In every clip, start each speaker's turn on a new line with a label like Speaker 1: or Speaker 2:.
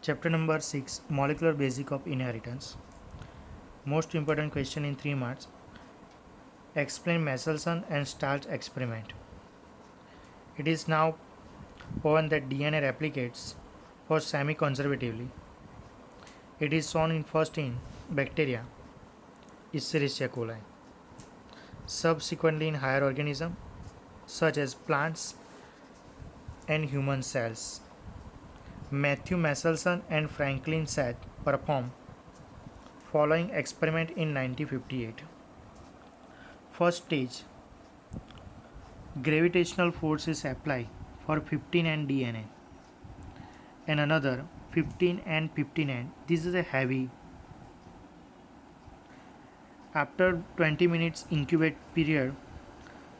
Speaker 1: Chapter number 6, Molecular Basic of Inheritance. Most important question in 3 marks. Explain Michelson and Starch experiment. It is now proven that DNA replicates for semi-conservatively. It is shown in first in bacteria, Escherichia coli, subsequently in higher organisms such as plants and human cells. Matthew Michelson and Franklin Seth performed following experiment in 1958. First stage, gravitational force is applied for 15N DNA and another 15N 15N. This is a heavy. After 20 minutes incubate period,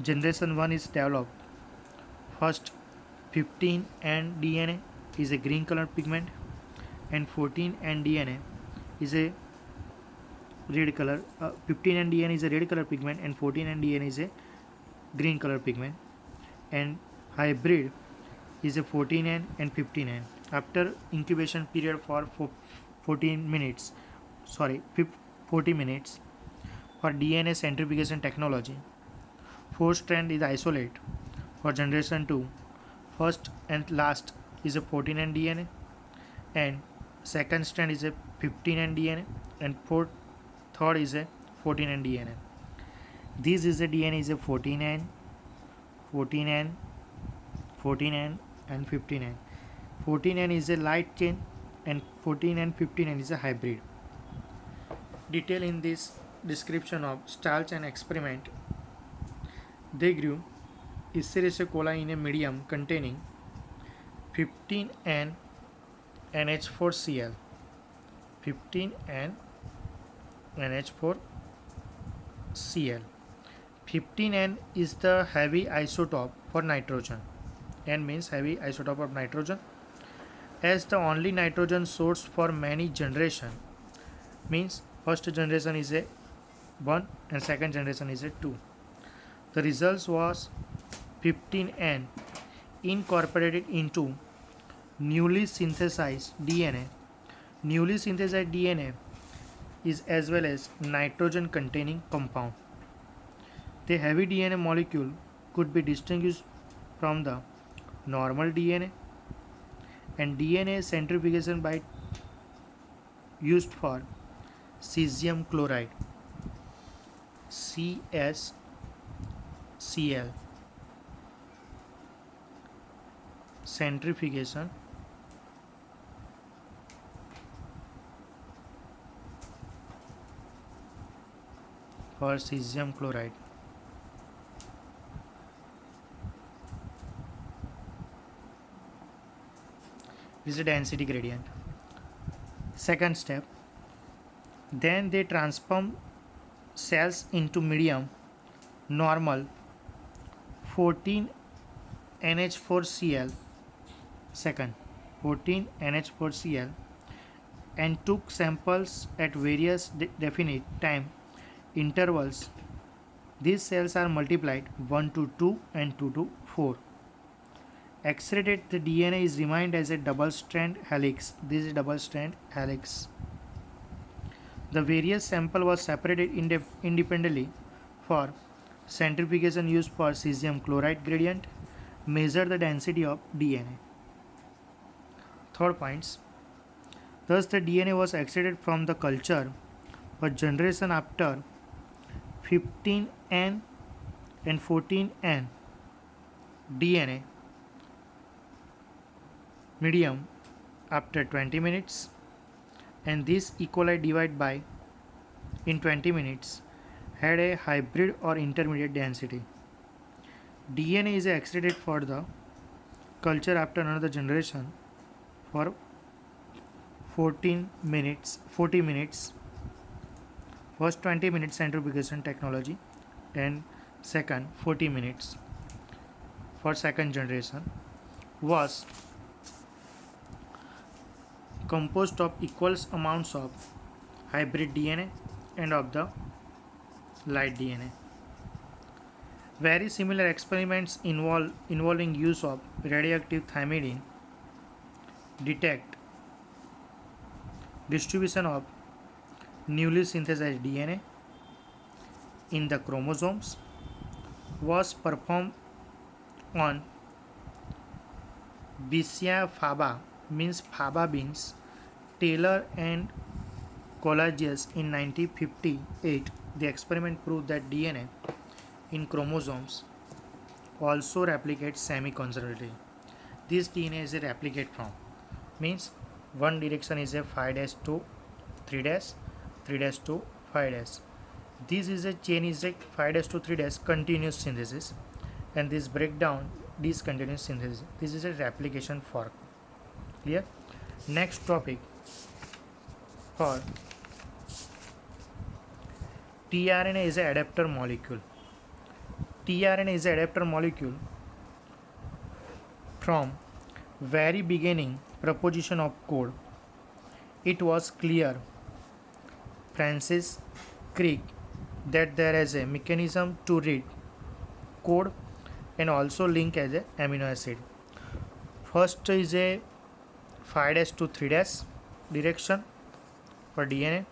Speaker 1: generation 1 is developed. First 15N DNA is a green color pigment and 14N DNA is a red color. 15N DNA is a red color pigment and 14N DNA is a green color pigment, and hybrid is a 14N and 15N. After incubation period for 40 minutes for DNA centrifugation technology, 4 strand is isolate for generation 2. First and last is a 14N DNA and second strand is a 15N DNA and third is a 14N DNA. This is a DNA is a 14N, 14N, 14N and 15N. 14N is a light chain and 14N 15N is a hybrid. Detail in this description of Starch and experiment. They grew Escherichia coli in a medium containing 15N NH4Cl, 15N NH4Cl. 15N is the heavy isotope for nitrogen. N means heavy isotope of nitrogen. As the only nitrogen source for many generation, means first generation is a 1 and second generation is a 2. The results was 15N incorporated into newly synthesized DNA. Newly synthesized DNA is as well as nitrogen containing compound. The heavy DNA molecule could be distinguished from the normal DNA, and DNA centrifugation by used for cesium chloride CSCl centrifugation for cesium chloride. This is a density gradient. Second step, then they transform cells into medium normal 14 NH4Cl, second 14 NH4Cl, and took samples at various definite time intervals. These cells are multiplied 1 to 2 and 2 to 4. Accelerated the DNA is remained as a double strand helix. This is double strand helix. The various sample was separated independently for centrifugation used for cesium chloride gradient. Measure the density of DNA. Third points. Thus the DNA was extracted from the culture for generation after 15N and 14N DNA medium after 20 minutes, and this E. coli divided by in 20 minutes had a hybrid or intermediate density. DNA is extracted for the culture after another generation for 40 minutes. First 20 minutes centrifugation technology and second 40 minutes for second generation was composed of equal amounts of hybrid DNA and of the light DNA. Very similar experiments involving use of radioactive thymidine detect distribution of newly synthesized DNA in the chromosomes was performed on Bicia faba means faba beans, Taylor and Collagius in 1958. The experiment proved that DNA in chromosomes also replicates semi-conservatively. This DNA is a replicate from means one direction is a 5 dash to 3 dash, 3 dash to 5 dash. This is a chain is a 5 dash to 3 dash continuous synthesis, and this breakdown discontinuous synthesis. This is a replication fork. Clear? Next topic for tRNA is an adapter molecule. tRNA is an adapter molecule from very beginning proposition of code. It was clear Francis Crick that there is a mechanism to read code and also link as a amino acid. First is a 5 dash to 3 dash direction for DNA.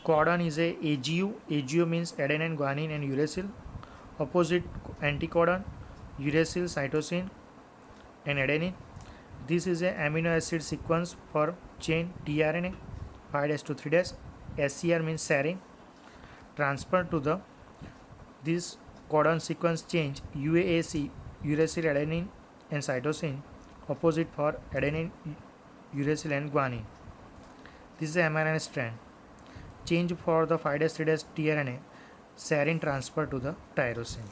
Speaker 1: Codon is a AGU. AGU means adenine, guanine, and uracil. Opposite anticodon, uracil, cytosine, and adenine. This is a amino acid sequence for chain tRNA. 5 dash to 3 dash. SCR means serine. Transfer to the this codon sequence change UAC, uracil, adenine, and cytosine. Opposite for adenine, uracil, and guanine. This is the mRNA strand. Change for the 5' 3' tRNA, serine transfer to the tyrosine.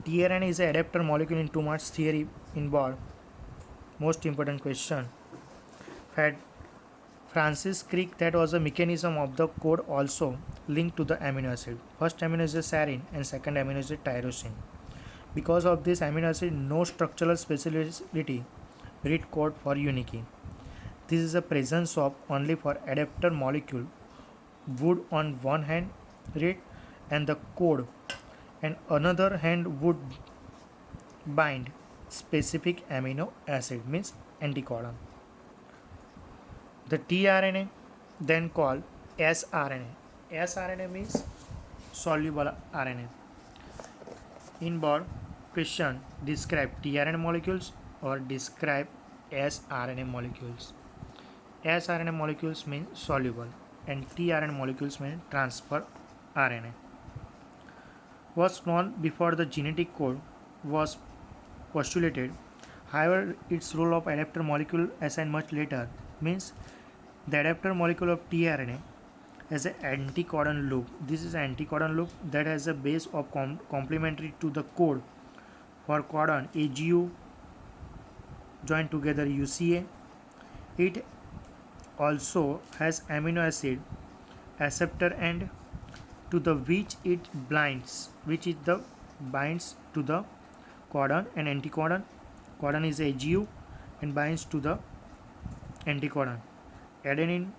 Speaker 1: tRNA is an adapter molecule in 2 marks theory involved. Most important question. Francis Crick that was a mechanism of the code also linked to the amino acid. First amino acid is serine and second amino acid tyrosine. Because of this amino acid, no structural specificity read code for unique. This is a presence of only for adapter molecule would on one hand read and the code and another hand would bind specific amino acid means anticodon. The tRNA then called sRNA. sRNA means soluble RNA. Inboard question describe tRNA molecules or describe sRNA molecules. sRNA molecules mean soluble and tRNA molecules mean transfer RNA. Was known before the genetic code was postulated. However, its role of adapter molecule assigned much later means the adapter molecule of tRNA has an anticodon loop. This is an anticodon loop that has a base of complementary to the code for codon AGU joined together UCA. It also has amino acid acceptor end to the which it binds to the codon and anticodon. Codon is AGU and binds to the anticodon. Adenine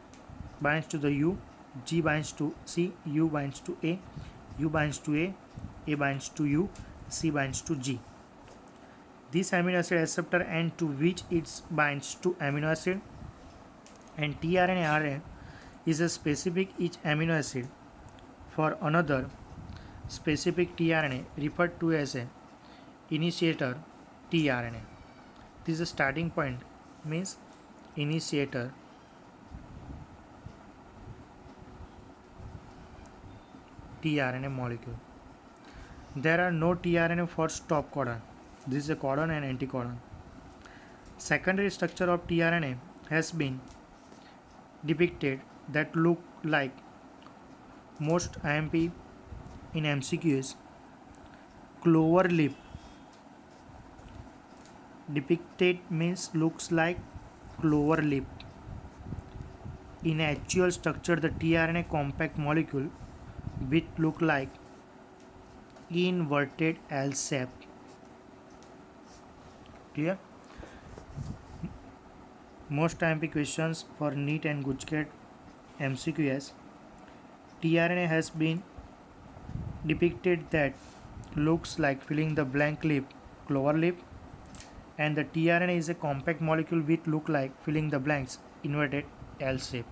Speaker 1: binds to the U, G binds to C, U binds to A, U binds to A binds to U, C binds to G. This amino acid acceptor end to which it binds to amino acid and tRNA RNA is a specific each amino acid for another specific tRNA referred to as a initiator tRNA. This is a starting point means initiator tRNA molecule. There are no tRNA for stop codon. This is a codon and anticodon. Secondary structure of tRNA has been depicted that look like most IMP in MCQs. Clover leaf depicted means looks like clover leaf. In actual structure, the tRNA compact molecule which look like inverted L shape. Clear? Most IMP questions for NEET and Gujket MCQs. tRNA has been depicted that looks like filling the blank leaf, clover leaf. and the tRNA is a compact molecule with look like filling the blanks inverted L shape.